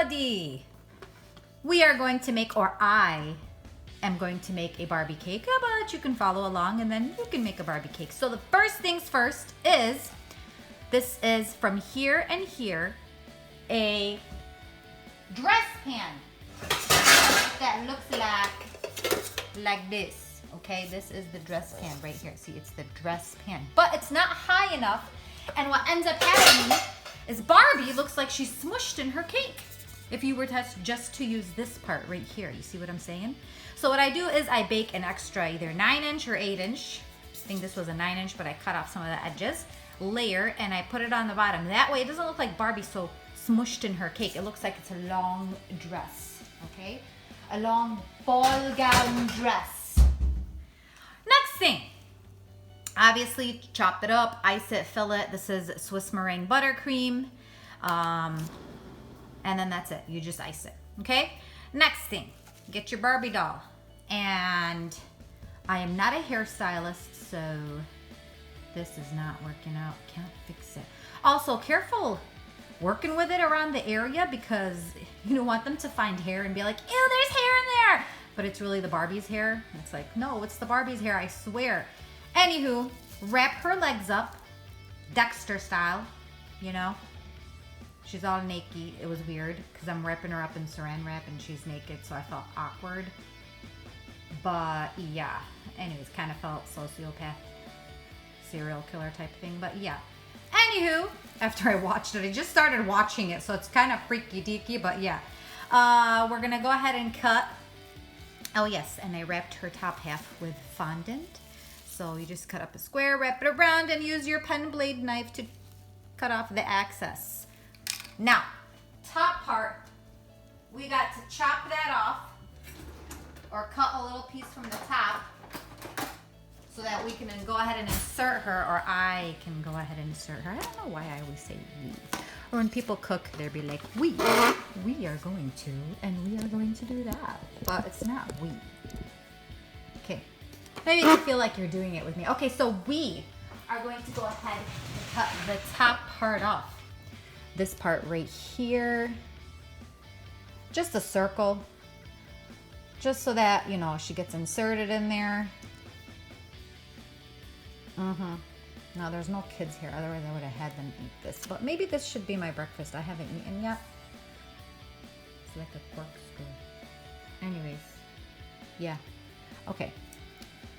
everybody! We are going to make, or I am going to make a Barbie cake, but you can follow along and then you can make a Barbie cake. So the first things first is, this is from here and here, a dress pan that looks like this. Okay, this is the dress pan right here. See, it's the dress pan, but it's not high enough. And what ends up happening is Barbie looks like she's smushed in her cake. If you were just to use this part right here, you see what I'm saying? So what I do is I bake an extra either 9-inch or 8-inch. I think this was a 9-inch, but I cut off some of the edges. Layer, and I put it on the bottom. That way it doesn't look like Barbie's so smushed in her cake. It looks like it's a long dress, okay? A long ball gown dress. Next thing. Obviously, chop it up, ice it, fill it. This is Swiss meringue buttercream. And then that's it. You just ice it, okay? Next thing, get your Barbie doll. And I am not a hairstylist, so this is not working out. Can't fix it. Also, careful working with it around the area because you don't want them to find hair and be like, ew, there's hair in there. But it's really the Barbie's hair. It's like, no, it's the Barbie's hair, I swear. Anywho, wrap her legs up, Dexter style, you know? She's all naked. It was weird because I'm wrapping her up in saran wrap and she's naked, so I felt awkward. But yeah, anyways, kind of felt sociopath, serial killer type thing. But yeah, anywho, after I watched it, I just started watching it, so it's kind of freaky deaky. But yeah, we're gonna go ahead and cut. Oh yes, and I wrapped her top half with fondant. So you just cut up a square, wrap it around, and use your pen blade knife to cut off the excess. Now, top part, we got to chop that off or cut a little piece from the top so that we can then go ahead and insert her, or I can go ahead and insert her. I don't know why I always say we. Or when people cook, they'll be like, we are going to, and we are going to do that. But it's not we. Okay. Maybe you feel like you're doing it with me. Okay, so we are going to go ahead and cut the top part off. This part right here, just a circle, just so that, you know, she gets inserted in there. Now there's no kids here, otherwise I would have had them eat this, but maybe this should be my breakfast. I haven't eaten yet. It's like a corkscrew. Anyways, yeah, okay.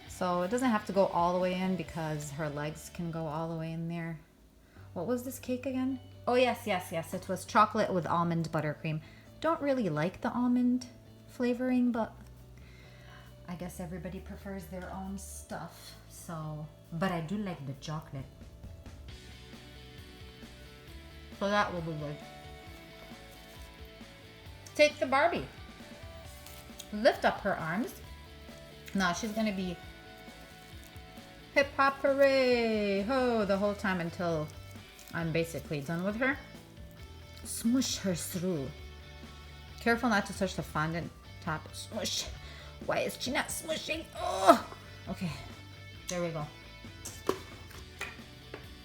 So it doesn't have to go all the way in because her legs can go all the way in there. What was this cake again? Oh, yes. It was chocolate with almond buttercream. Don't really like the almond flavoring, but I guess everybody prefers their own stuff. So, but I do like the chocolate. So that will be good. Take the Barbie. Lift up her arms. Now she's going to be hip hop hooray ho the whole time until I'm basically done with her. Smush her through. Careful not to touch the fondant top. Smush. Why is she not smushing? Oh! Okay, there we go.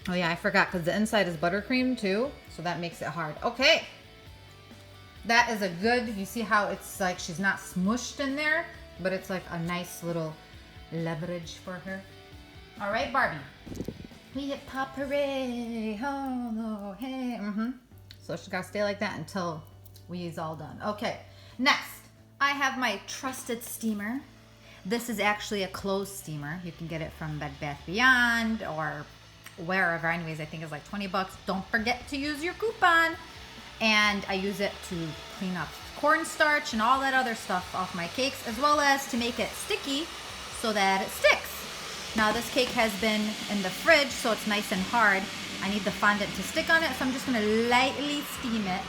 Oh yeah, I forgot because the inside is buttercream too, so that makes it hard. Okay, that is a good, you see how it's like she's not smushed in there, but it's like a nice little leverage for her. All right, Barbie. We hip hop hooray, ho, hey, So she's gotta stay like that until we's all done. Okay, next, I have my trusted steamer. This is actually a clothes steamer. You can get it from Bed Bath Beyond or wherever. Anyways, I think it's like 20 bucks. Don't forget to use your coupon. And I use it to clean up cornstarch and all that other stuff off my cakes, as well as to make it sticky so that it sticks. Now this cake has been in the fridge, so it's nice and hard. I need the fondant to stick on it, so I'm just gonna lightly steam it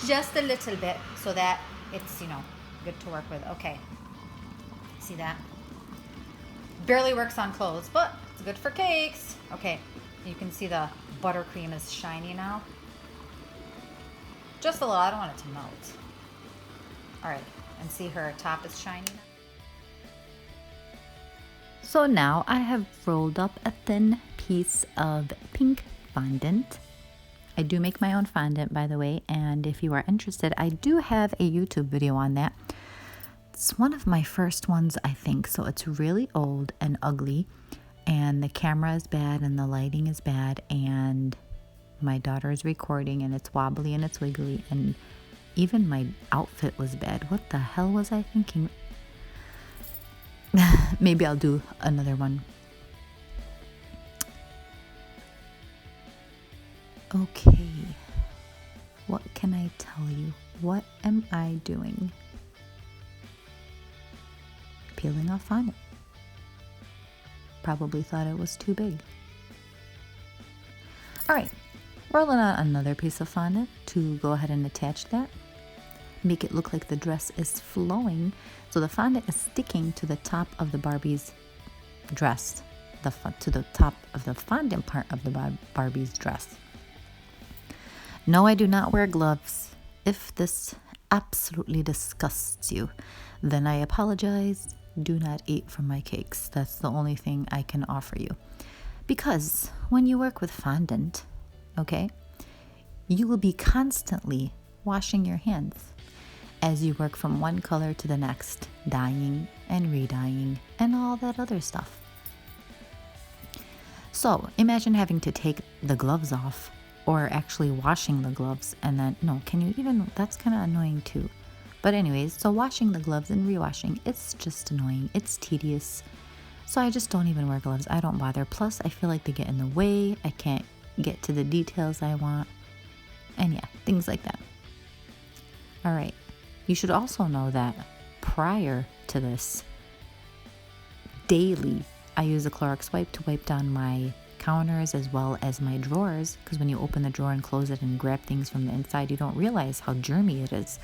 just a little bit so that it's, you know, good to work with. Okay, see that? Barely works on clothes, but it's good for cakes. Okay, you can see the buttercream is shiny now. Just a little, I don't want it to melt. All right, and see her top is shiny now. So now I have rolled up a thin piece of pink fondant. I do make my own fondant, by the way, and if you are interested, I do have a YouTube video on that. It's one of my first ones, I think, so it's really old and ugly, and the camera is bad and the lighting is bad, and my daughter is recording and it's wobbly and it's wiggly, and even my outfit was bad. What the hell was I thinking? Maybe I'll do another one. Okay, what can I tell you? What am I doing? Peeling off fondant. Probably thought it was too big. All right, rolling out another piece of fondant to go ahead and attach that. Make it look like the dress is flowing, so the fondant is sticking to the top of the Barbie's dress, to the top of the fondant part of the Barbie's dress. No, I do not wear gloves. If this absolutely disgusts you, then I apologize. Do not eat from my cakes. That's the only thing I can offer you. Because when you work with fondant, okay, you will be constantly washing your hands as you work from one color to the next, dyeing and re-dyeing and all that other stuff. So imagine having to take the gloves off, or actually washing the gloves, and then, no, can you even, that's kind of annoying too. But anyways, so washing the gloves and rewashing, it's just annoying. It's tedious. So I just don't even wear gloves. I don't bother. Plus, I feel like they get in the way. I can't get to the details I want. And yeah, things like that. All right. You should also know that prior to this, daily, I use a Clorox wipe to wipe down my counters as well as my drawers, because when you open the drawer and close it and grab things from the inside, you don't realize how germy it is.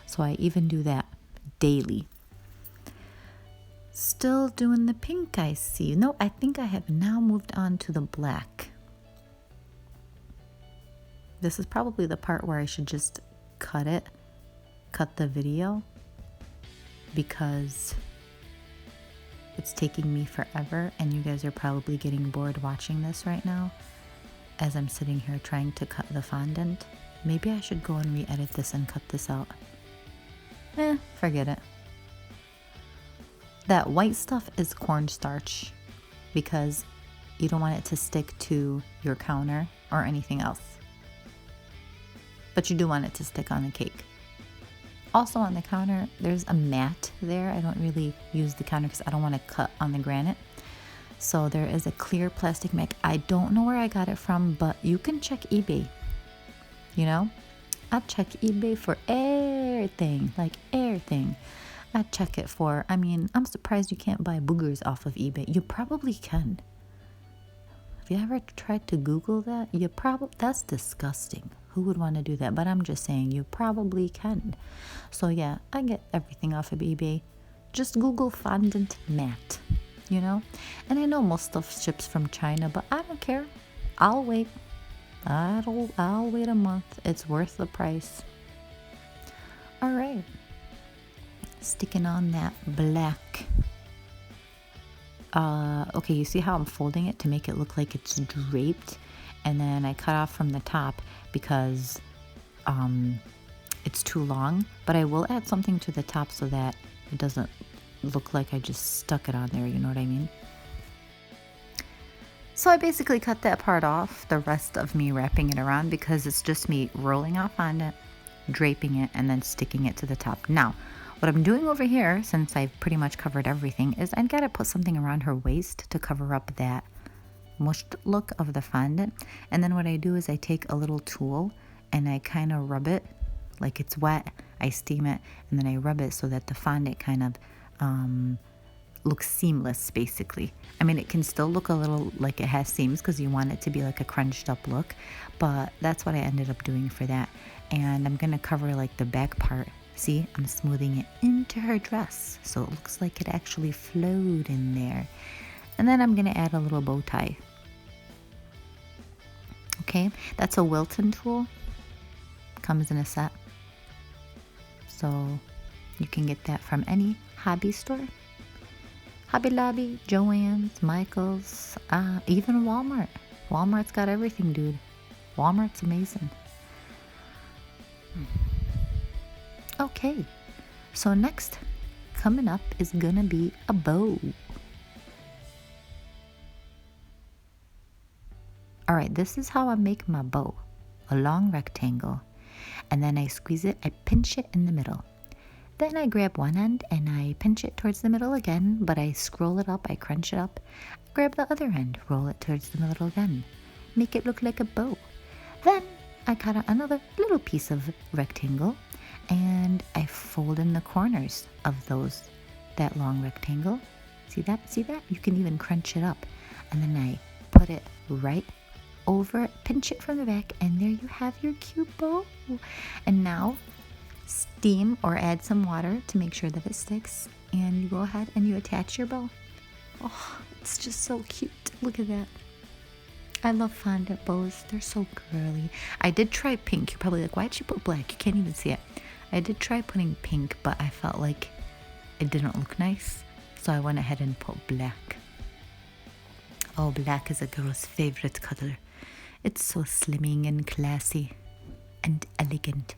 So I even do that daily. Still doing the pink, I see. No, I think I have now moved on to the black. This is probably the part where I should just cut the video, because it's taking me forever and you guys are probably getting bored watching this right now as I'm sitting here trying to cut the fondant. Maybe I should go and re-edit this and cut this out. Forget it. That white stuff is cornstarch, because you don't want it to stick to your counter or anything else. But you do want it to stick on the cake. Also on the counter, there's a mat there. I don't really use the counter because I don't want to cut on the granite. So there is a clear plastic mat. I don't know where I got it from, but you can check eBay. You know, I check eBay for everything, like everything. I check it for, I mean, I'm surprised you can't buy boogers off of eBay. You probably can. Have you ever tried to Google that? That's disgusting. Who would want to do that? But I'm just saying, you probably can. So yeah, I get everything off of eBay. Just Google fondant mat, you know? And I know most stuff ships from China, but I don't care. I'll wait. I'll wait a month. It's worth the price. All right. Sticking on that black. Okay, you see how I'm folding it to make it look like it's draped? And then I cut off from the top because it's too long. But I will add something to the top so that it doesn't look like I just stuck it on there, you know what I mean? So I basically cut that part off, the rest of me wrapping it around, because it's just me rolling off on it, draping it, and then sticking it to the top. Now, what I'm doing over here, since I've pretty much covered everything, is I've got to put something around her waist to cover up that mushed look of the fondant. And then what I do is I take a little tool and I kind of rub it like it's wet. I steam it and then I rub it so that the fondant kind of looks seamless, basically. I mean, it can still look a little like it has seams because you want it to be like a crunched up look, but that's what I ended up doing for that. And I'm going to cover like the back part. See, I'm smoothing it into her dress so it looks like it actually flowed in there. And then I'm going to add a little bow tie. Okay, that's a Wilton tool. Comes in a set. So you can get that from any hobby store. Hobby Lobby, Joann's, Michael's, even Walmart. Walmart's got everything, dude. Walmart's amazing. Okay, so next coming up is gonna be a bow. All right, this is how I make my bow. A long rectangle, and then I squeeze it, I pinch it in the middle. Then I grab one end and I pinch it towards the middle again, but I scroll it up, I crunch it up, grab the other end, roll it towards the middle again, make it look like a bow. Then I cut out another little piece of rectangle and I fold in the corners of that long rectangle. See that? See that? You can even crunch it up. And then I put it right over it, pinch it from the back, and there you have your cute bow. And now steam or add some water to make sure that it sticks, and you go ahead and you attach your bow. Oh, it's just so cute. Look at that. I love fondant bows. They're so girly. I did try pink. You're probably like, why'd you put black? You can't even see it. I did try putting pink, but I felt like it didn't look nice, so I went ahead and put black. Oh, black is a girl's favorite color. It's so slimming and classy and elegant.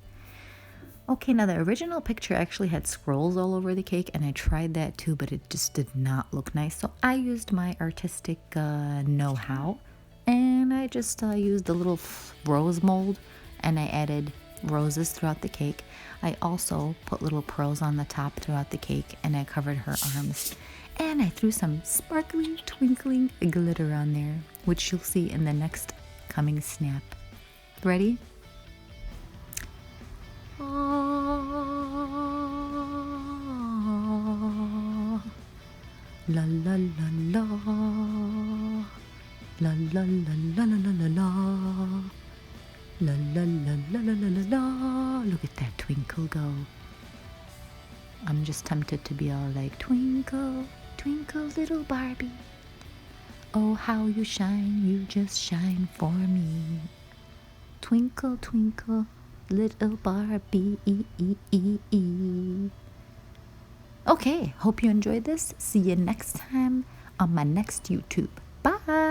Okay, now the original picture actually had scrolls all over the cake, and I tried that too, but it just did not look nice. So I used my artistic know-how, and I just used the little rose mold, and I added roses throughout the cake. I also put little pearls on the top throughout the cake, and I covered her arms. And I threw some sparkling, twinkling glitter on there, which you'll see in the next coming snap. Ready? La la la la, la la la la la la la, la la la la la la la. Look at that twinkle go. I'm just tempted to be all like, twinkle, twinkle little Barbie. Oh, how you shine, you just shine for me. Twinkle, twinkle, little Barbie. Okay, hope you enjoyed this. See you next time on my next YouTube. Bye.